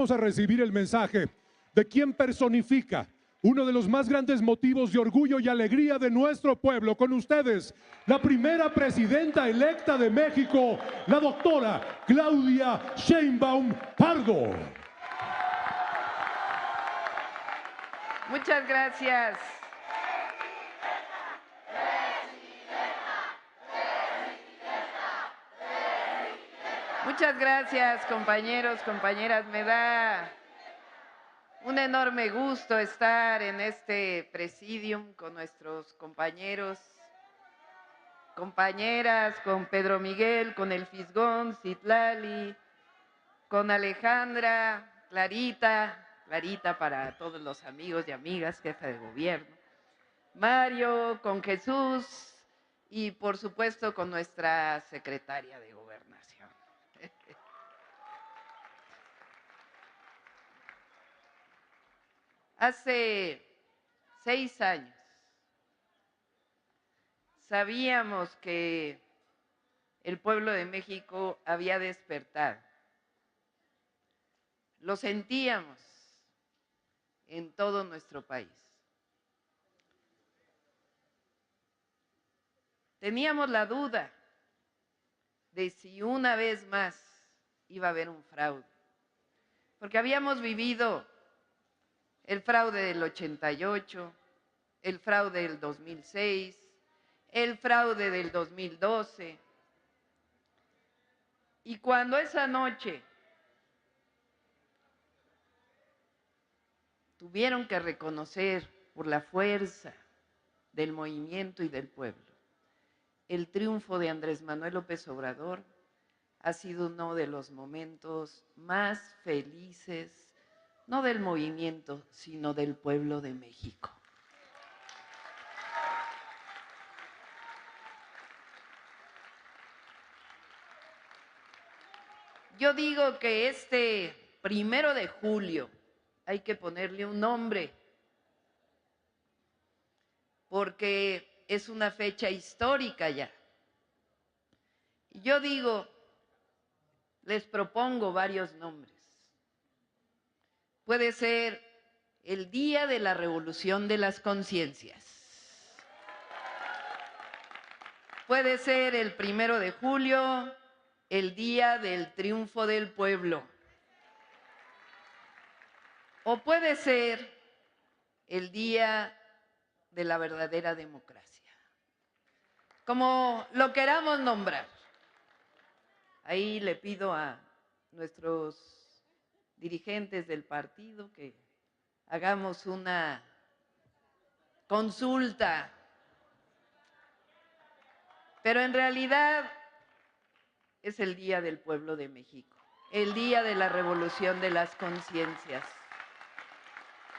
Vamos a recibir el mensaje de quien personifica uno de los más grandes motivos de orgullo y alegría de nuestro pueblo. Con ustedes, la primera presidenta electa de México, la doctora Claudia Sheinbaum Pardo. Muchas gracias. Muchas gracias, compañeros, compañeras. Me da un enorme gusto estar en este presidium con nuestros compañeros, compañeras, con Pedro Miguel, con el Fisgón, Citlali, con Alejandra, Clarita para todos los amigos y amigas, jefa de gobierno, Mario, con Jesús y por supuesto con nuestra secretaria de Gobernación. Hace 6 años sabíamos que el pueblo de México había despertado. Lo sentíamos en todo nuestro país. Teníamos la duda de si una vez más iba a haber un fraude, porque habíamos vivido el fraude del 88, el fraude del 2006, el fraude del 2012. Y cuando esa noche tuvieron que reconocer por la fuerza del movimiento y del pueblo el triunfo de Andrés Manuel López Obrador, ha sido uno de los momentos más felices, no del movimiento, sino del pueblo de México. Yo digo que este 1 de julio hay que ponerle un nombre, porque es una fecha histórica ya. Yo digo, les propongo varios nombres. Puede ser el Día de la Revolución de las Conciencias. Puede ser el 1 de julio, el Día del Triunfo del Pueblo. O puede ser el Día de la Verdadera Democracia. Como lo queramos nombrar. Ahí le pido a nuestros dirigentes del partido que hagamos una consulta. Pero en realidad es el Día del Pueblo de México, el Día de la Revolución de las Conciencias.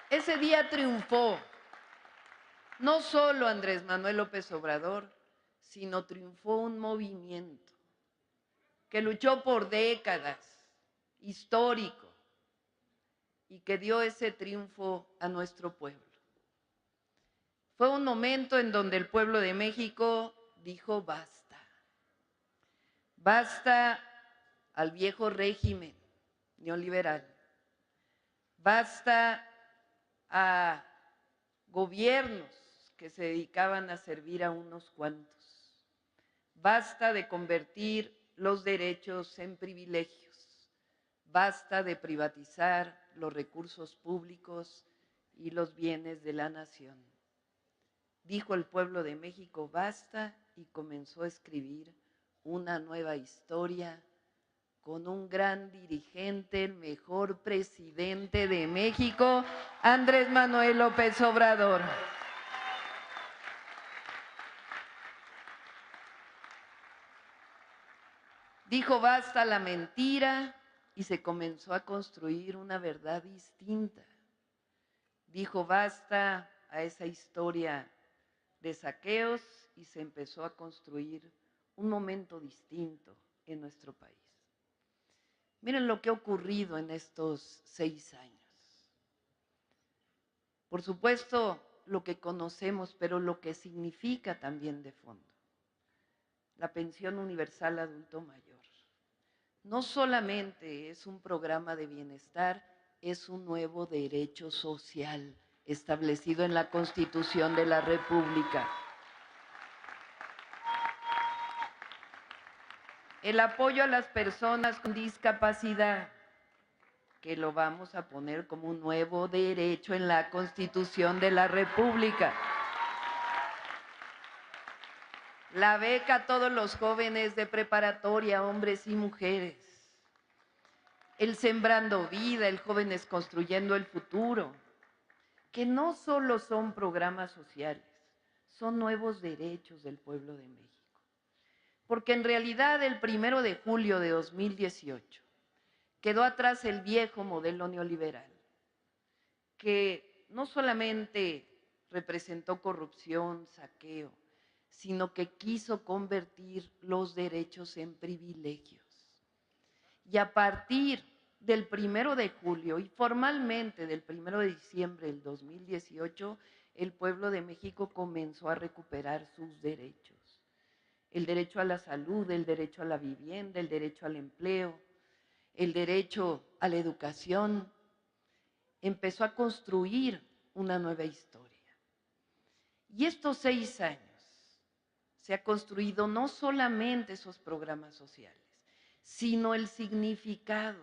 Ese día triunfó no solo Andrés Manuel López Obrador, sino triunfó un movimiento que luchó por décadas, histórico, y que dio ese triunfo a nuestro pueblo. Fue un momento en donde el pueblo de México dijo basta. Basta al viejo régimen neoliberal. Basta a gobiernos que se dedicaban a servir a unos cuantos. Basta de convertir los derechos en privilegios. Basta de privatizar los recursos públicos y los bienes de la nación. Dijo el pueblo de México basta y comenzó a escribir una nueva historia con un gran dirigente, el mejor presidente de México, Andrés Manuel López Obrador. Dijo basta a la mentira y se comenzó a construir una verdad distinta. Dijo basta a esa historia de saqueos y se empezó a construir un momento distinto en nuestro país. Miren lo que ha ocurrido en estos 6 años. Por supuesto, lo que conocemos, pero lo que significa también de fondo. La pensión universal adulto mayor. no solamente es un programa de bienestar, es un nuevo derecho social establecido en la Constitución de la República. El apoyo a las personas con discapacidad, que lo vamos a poner como un nuevo derecho en la Constitución de la República. La beca a todos los jóvenes de preparatoria, hombres y mujeres. El Sembrando Vida, el Jóvenes Construyendo el Futuro, que no solo son programas sociales, son nuevos derechos del pueblo de México. Porque en realidad el 1 de julio de 2018 quedó atrás el viejo modelo neoliberal, que no solamente representó corrupción, saqueo, sino que quiso convertir los derechos en privilegios. Y a partir del 1 de julio y formalmente del 1 de diciembre del 2018, el pueblo de México comenzó a recuperar sus derechos. El derecho a la salud, el derecho a la vivienda, el derecho al empleo, el derecho a la educación. Empezó a construir una nueva historia. Y estos 6 años se ha construido no solamente esos programas sociales, sino el significado.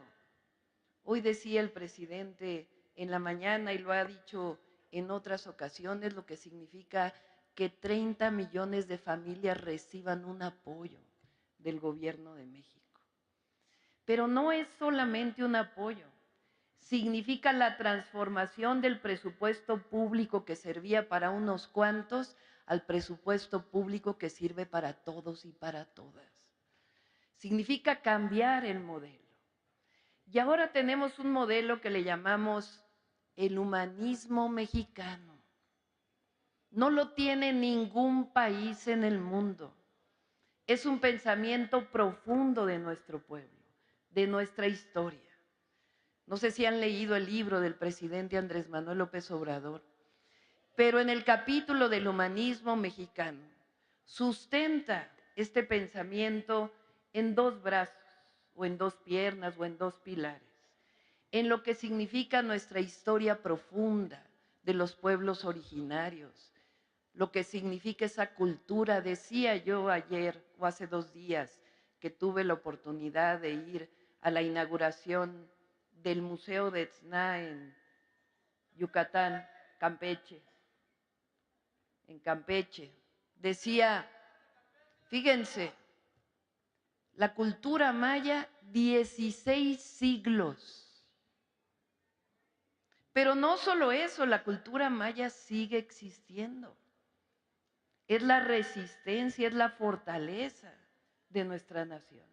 Hoy decía el presidente en la mañana y lo ha dicho en otras ocasiones, lo que significa que 30 millones de familias reciban un apoyo del gobierno de México. Pero no es solamente un apoyo, significa la transformación del presupuesto público que servía para unos cuantos al presupuesto público que sirve para todos y para todas. Significa cambiar el modelo. Y ahora tenemos un modelo que le llamamos el humanismo mexicano. No lo tiene ningún país en el mundo. Es un pensamiento profundo de nuestro pueblo, de nuestra historia. No sé si han leído el libro del presidente Andrés Manuel López Obrador, pero en el capítulo del humanismo mexicano sustenta este pensamiento en 2 brazos, o en 2 piernas, o en 2 pilares, en lo que significa nuestra historia profunda de los pueblos originarios, lo que significa esa cultura. Decía yo ayer o hace 2 días que tuve la oportunidad de ir a la inauguración del Museo de Etzna en Yucatán, Campeche, en Campeche. Decía, fíjense, la cultura maya, 16 siglos. Pero no solo eso, la cultura maya sigue existiendo. Es la resistencia, es la fortaleza de nuestra nación.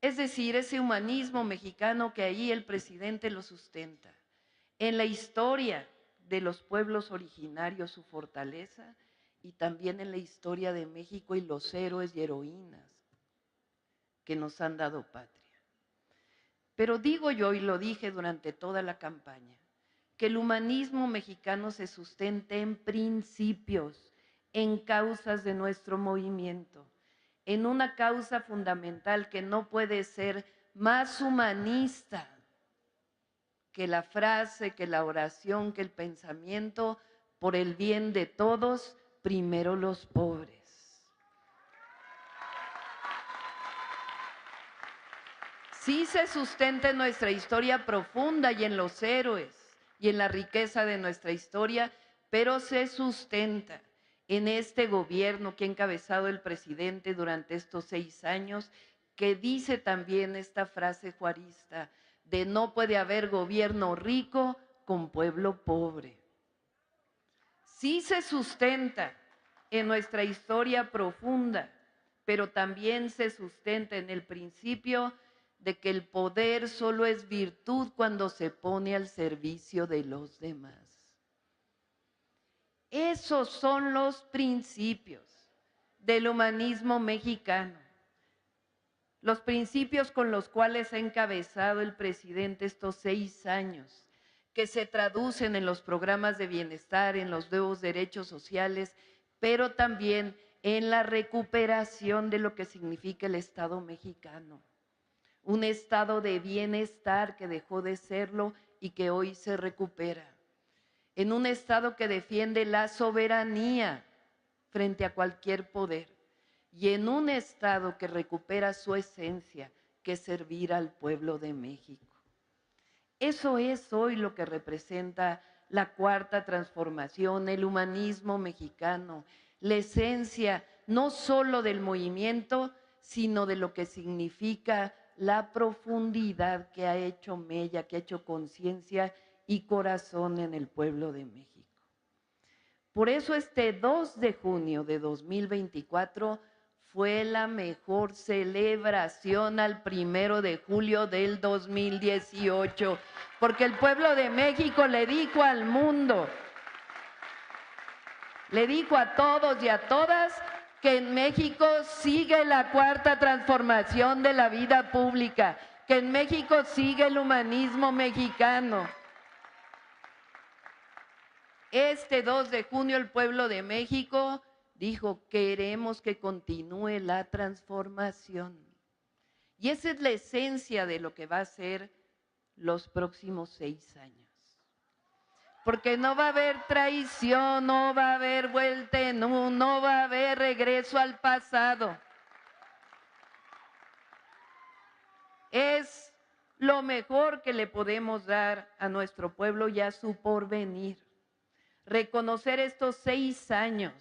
Es decir, ese humanismo mexicano que ahí el presidente lo sustenta. En la historia de los pueblos originarios, su fortaleza, y también en la historia de México y los héroes y heroínas que nos han dado patria. Pero digo yo, y lo dije durante toda la campaña, que el humanismo mexicano se sustenta en principios, en causas de nuestro movimiento, en una causa fundamental que no puede ser más humanista que la frase, que la oración, que el pensamiento: por el bien de todos, primero los pobres. Sí se sustenta en nuestra historia profunda y en los héroes y en la riqueza de nuestra historia, pero se sustenta en este gobierno que ha encabezado el presidente durante estos 6 años, que dice también esta frase juarista de no puede haber gobierno rico con pueblo pobre. Sí se sustenta en nuestra historia profunda, pero también se sustenta en el principio de que el poder solo es virtud cuando se pone al servicio de los demás. Esos son los principios del humanismo mexicano, los principios con los cuales ha encabezado el presidente estos 6 años, que se traducen en los programas de bienestar, en los nuevos derechos sociales, pero también en la recuperación de lo que significa el Estado mexicano. un estado de bienestar que dejó de serlo y que hoy se recupera, en un estado que defiende la soberanía frente a cualquier poder y en un estado que recupera su esencia, que es servir al pueblo de México. Eso es hoy lo que representa la cuarta transformación, el humanismo mexicano, la esencia no solo del movimiento, sino de lo que significa la profundidad que ha hecho mella, que ha hecho conciencia y corazón en el pueblo de México. Por eso este 2 de junio de 2024 fue la mejor celebración al 1 de julio del 2018, porque el pueblo de México le dijo al mundo, le dijo a todos y a todas que en México sigue la cuarta transformación de la vida pública, que en México sigue el humanismo mexicano. Este 2 de junio el pueblo de México dijo, queremos que continúe la transformación. Y esa es la esencia de lo que va a ser los próximos 6 años. Porque no va a haber traición, no va a haber vuelta en U, no va a haber regreso al pasado. Es lo mejor que le podemos dar a nuestro pueblo y a su porvenir. Reconocer estos 6 años,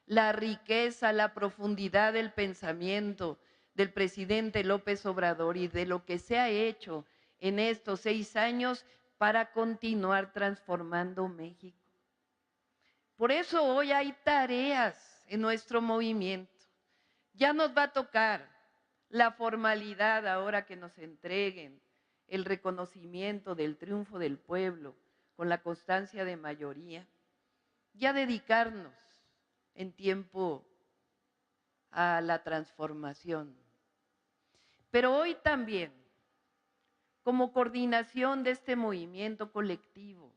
la riqueza, la profundidad del pensamiento del presidente López Obrador y de lo que se ha hecho en estos 6 años para continuar transformando México. Por eso hoy hay tareas en nuestro movimiento. Ya nos va a tocar la formalidad ahora que nos entreguen el reconocimiento del triunfo del pueblo con la constancia de mayoría, ya dedicarnos en tiempo a la transformación. Pero hoy también, como coordinación de este movimiento colectivo,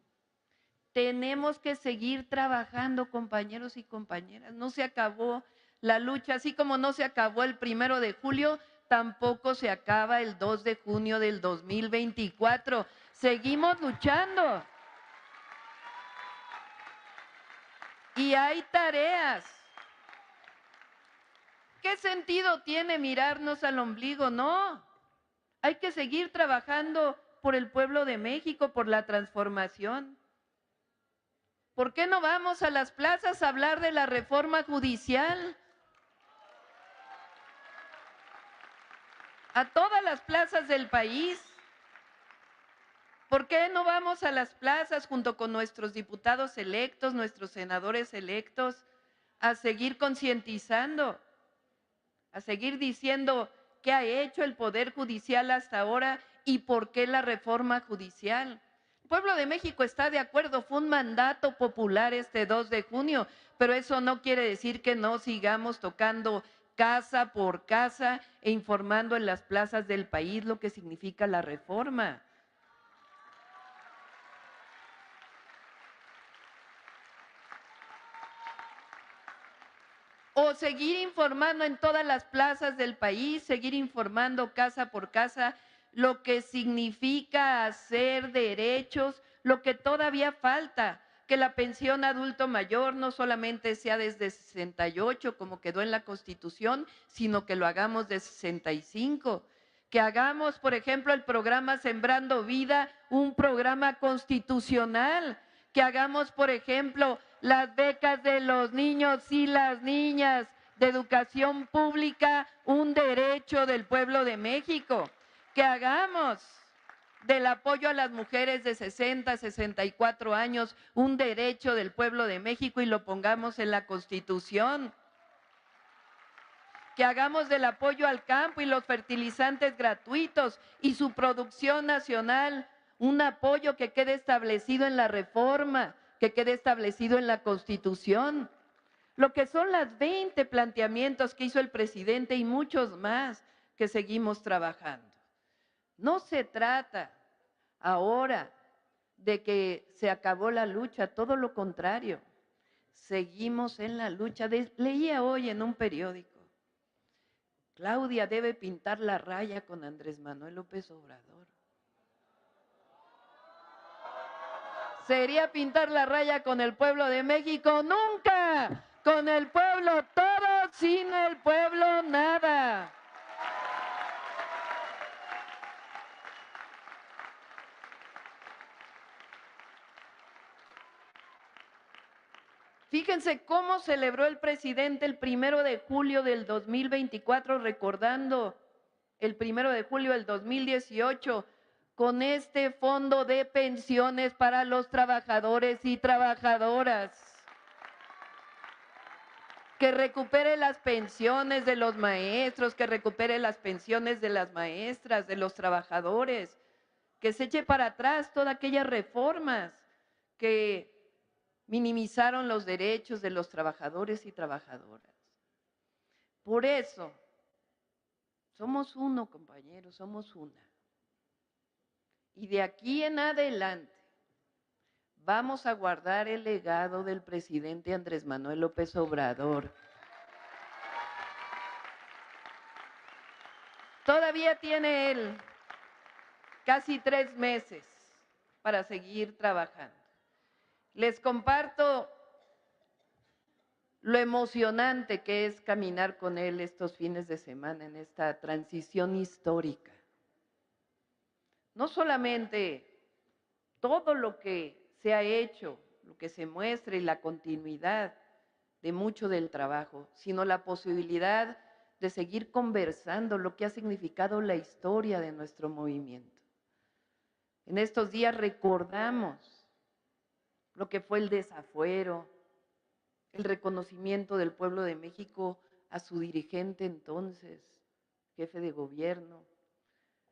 tenemos que seguir trabajando, compañeros y compañeras. No se acabó la lucha, así como no se acabó el 1 de julio, tampoco se acaba el 2 de junio del 2024. Seguimos luchando. Y hay tareas. ¿Qué sentido tiene mirarnos al ombligo? No. Hay que seguir trabajando por el pueblo de México, por la transformación. ¿Por qué no vamos a las plazas a hablar de la reforma judicial? A todas las plazas del país. ¿Por qué no vamos a las plazas junto con nuestros diputados electos, nuestros senadores electos, a seguir concientizando, a seguir diciendo qué ha hecho el Poder Judicial hasta ahora y por qué la reforma judicial? El pueblo de México está de acuerdo, fue un mandato popular este 2 de junio, pero eso no quiere decir que no sigamos tocando casa por casa e informando en las plazas del país lo que significa la reforma. O seguir informando en todas las plazas del país, seguir informando casa por casa lo que significa hacer derechos, lo que todavía falta, que la pensión adulto mayor no solamente sea desde 68 como quedó en la Constitución, sino que lo hagamos de 65. Que hagamos, por ejemplo, el programa Sembrando Vida, un programa constitucional. Que hagamos, por ejemplo, las becas de los niños y las niñas de educación pública, un derecho del pueblo de México. Que hagamos del apoyo a las mujeres de 60 a 64 años un derecho del pueblo de México y lo pongamos en la Constitución. Que hagamos del apoyo al campo y los fertilizantes gratuitos y su producción nacional un apoyo que quede establecido en la reforma, que quede establecido en la Constitución. Lo que son las 20 planteamientos que hizo el presidente y muchos más que seguimos trabajando. No se trata ahora de que se acabó la lucha, todo lo contrario. Seguimos en la lucha. Leía hoy en un periódico Claudia debe pintar la raya con Andrés Manuel López Obrador. ¿Sería pintar la raya con el pueblo de México? ¡Nunca! Con el pueblo todo, sin el pueblo nada. Fíjense cómo celebró el presidente el 1 de julio del 2024, recordando el 1 de julio del 2018, con este fondo de pensiones para los trabajadores y trabajadoras. Que recupere las pensiones de los maestros, que recupere las pensiones de las maestras, de los trabajadores, que se eche para atrás todas aquellas reformas que minimizaron los derechos de los trabajadores y trabajadoras. Por eso, somos uno, compañeros, somos una. Y de aquí en adelante, vamos a guardar el legado del presidente Andrés Manuel López Obrador. Todavía tiene él casi 3 meses para seguir trabajando. Les comparto lo emocionante que es caminar con él estos fines de semana en esta transición histórica. No solamente todo lo que se ha hecho, lo que se muestra y la continuidad de mucho del trabajo, sino la posibilidad de seguir conversando lo que ha significado la historia de nuestro movimiento. En estos días recordamos lo que fue el desafuero, el reconocimiento del pueblo de México a su dirigente entonces, jefe de gobierno,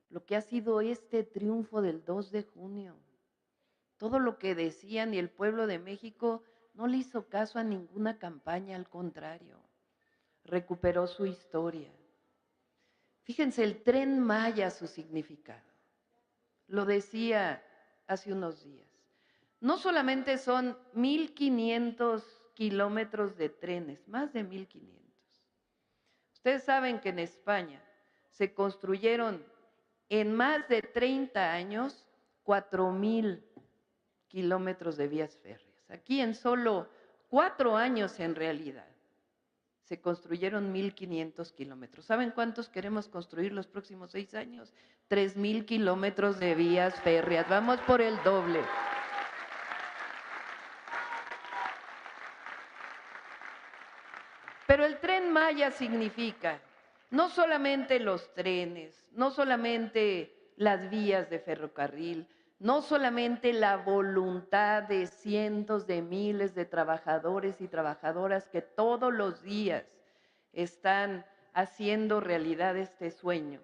lo que ha sido este triunfo del 2 de junio. Todo lo que decían y el pueblo de México no le hizo caso a ninguna campaña, al contrario, recuperó su historia. Fíjense, el Tren Maya, su significado. Lo decía hace unos días. No solamente son 1,500 kilómetros de trenes, más de 1,500. Ustedes saben que en España se construyeron en más de 30 años 4,000 kilómetros de vías férreas. Aquí en solo 4 años en realidad se construyeron 1,500 kilómetros. ¿Saben cuántos queremos construir los próximos 6 años? 3,000 kilómetros de vías férreas. Vamos por el doble. Pero el Tren Maya significa no solamente los trenes, no solamente las vías de ferrocarril, no solamente la voluntad de cientos de miles de trabajadores y trabajadoras que todos los días están haciendo realidad este sueño,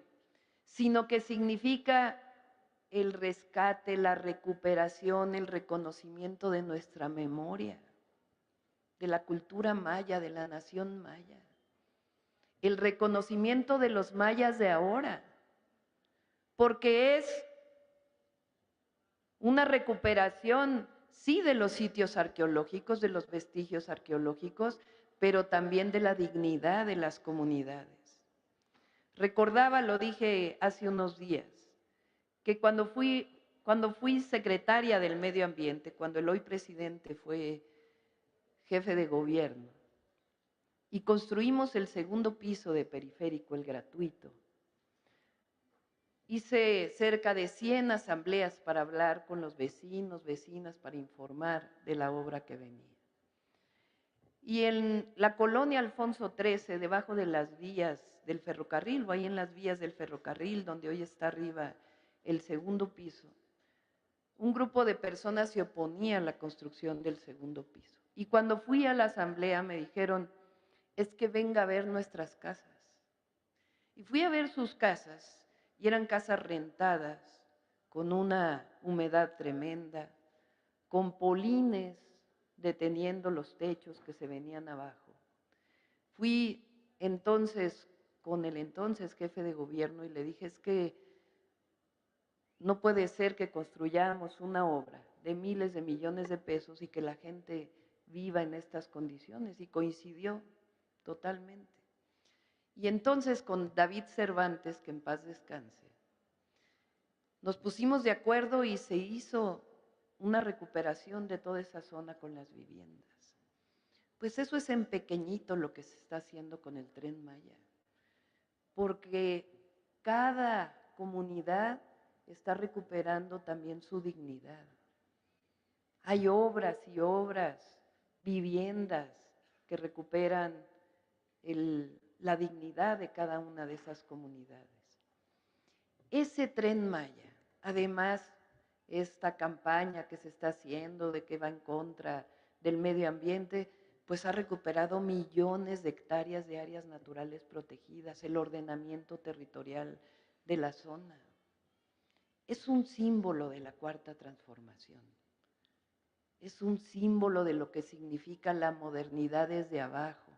sino que significa el rescate, la recuperación, el reconocimiento de nuestra memoria, de la cultura maya, de la nación maya, el reconocimiento de los mayas de ahora, porque es una recuperación, sí, de los sitios arqueológicos, de los vestigios arqueológicos, pero también de la dignidad de las comunidades. Recordaba, lo dije hace unos días, que cuando fui secretaria del Medio Ambiente, cuando el hoy presidente fue jefe de gobierno, y construimos el segundo piso de Periférico, el gratuito, hice cerca de 100 asambleas para hablar con los vecinos, vecinas, para informar de la obra que venía. Y en la colonia Alfonso XIII, debajo de las vías del ferrocarril, o ahí en las vías del ferrocarril, donde hoy está arriba el segundo piso, un grupo de personas se oponía a la construcción del segundo piso. Y cuando fui a la asamblea me dijeron, es que venga a ver nuestras casas. Y fui a ver sus casas, y eran casas rentadas, con una humedad tremenda, con polines deteniendo los techos que se venían abajo. Fui entonces con el entonces jefe de gobierno y le dije, es que no puede ser que construyamos una obra de miles de millones de pesos y que la gente viva en estas condiciones, y coincidió totalmente. Y entonces con David Cervantes, que en paz descanse, nos pusimos de acuerdo y se hizo una recuperación de toda esa zona con las viviendas. Pues eso es en pequeñito lo que se está haciendo con el Tren Maya, porque cada comunidad está recuperando también su dignidad. Hay obras y obras, viviendas que recuperan la dignidad de cada una de esas comunidades. Ese Tren Maya, además, esta campaña que se está haciendo de que va en contra del medio ambiente, pues ha recuperado millones de hectáreas de áreas naturales protegidas, el ordenamiento territorial de la zona. Es un símbolo de la Cuarta Transformación. Es un símbolo de lo que significa la modernidad desde abajo.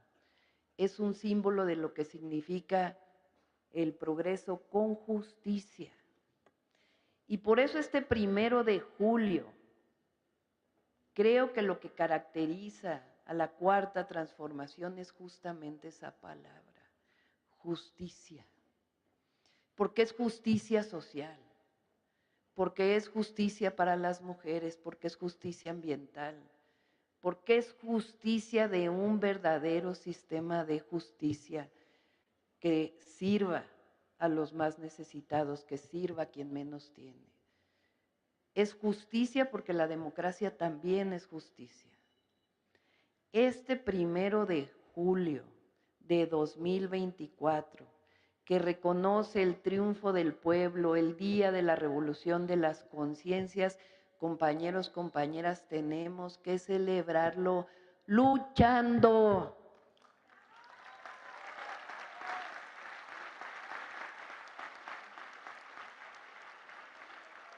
Es un símbolo de lo que significa el progreso con justicia. Y por eso este 1 de julio, creo que lo que caracteriza a la Cuarta Transformación es justamente esa palabra, justicia. Porque es justicia social, porque es justicia para las mujeres, porque es justicia ambiental, porque es justicia de un verdadero sistema de justicia que sirva a los más necesitados, que sirva a quien menos tiene. Es justicia porque la democracia también es justicia. Este 1 de julio de 2024, que reconoce el triunfo del pueblo, el día de la revolución de las conciencias, compañeros, compañeras, tenemos que celebrarlo luchando.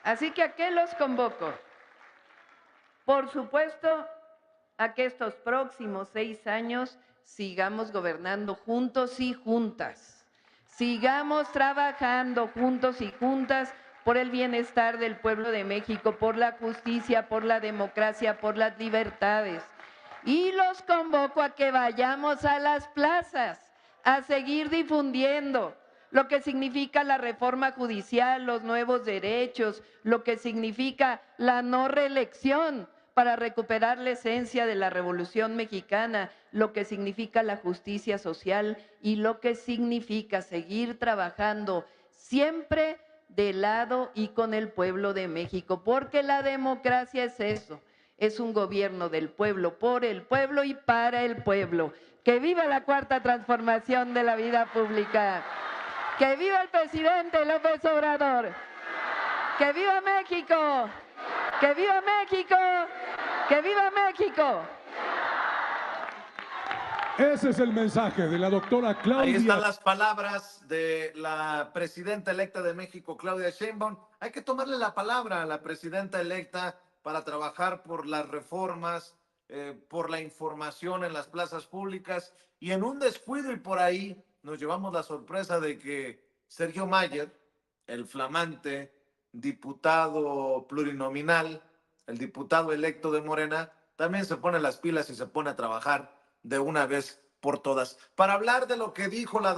Así que ¿a qué los convoco? Por supuesto, a que estos próximos 6 años sigamos gobernando juntos y juntas. Sigamos trabajando juntos y juntas por el bienestar del pueblo de México, por la justicia, por la democracia, por las libertades. Y los convoco a que vayamos a las plazas, a seguir difundiendo lo que significa la reforma judicial, los nuevos derechos, lo que significa la no reelección para recuperar la esencia de la Revolución Mexicana, lo que significa la justicia social y lo que significa seguir trabajando siempre de lado y con el pueblo de México, porque la democracia es eso, es un gobierno del pueblo, por el pueblo y para el pueblo. ¡Que viva la Cuarta Transformación de la vida pública! ¡Que viva el presidente López Obrador! ¡Que viva México! ¡Que viva México! ¡Que viva México! Ese es el mensaje de la doctora Claudia. Ahí están las palabras de la presidenta electa de México, Claudia Sheinbaum. Hay que tomarle la palabra a la presidenta electa para trabajar por las reformas, por la información en las plazas públicas, y en un descuido y por ahí nos llevamos la sorpresa de que Sergio Mayer, el flamante diputado plurinominal, el diputado electo de Morena, también se pone las pilas y se pone a trabajar de una vez por todas. Para hablar de lo que dijo la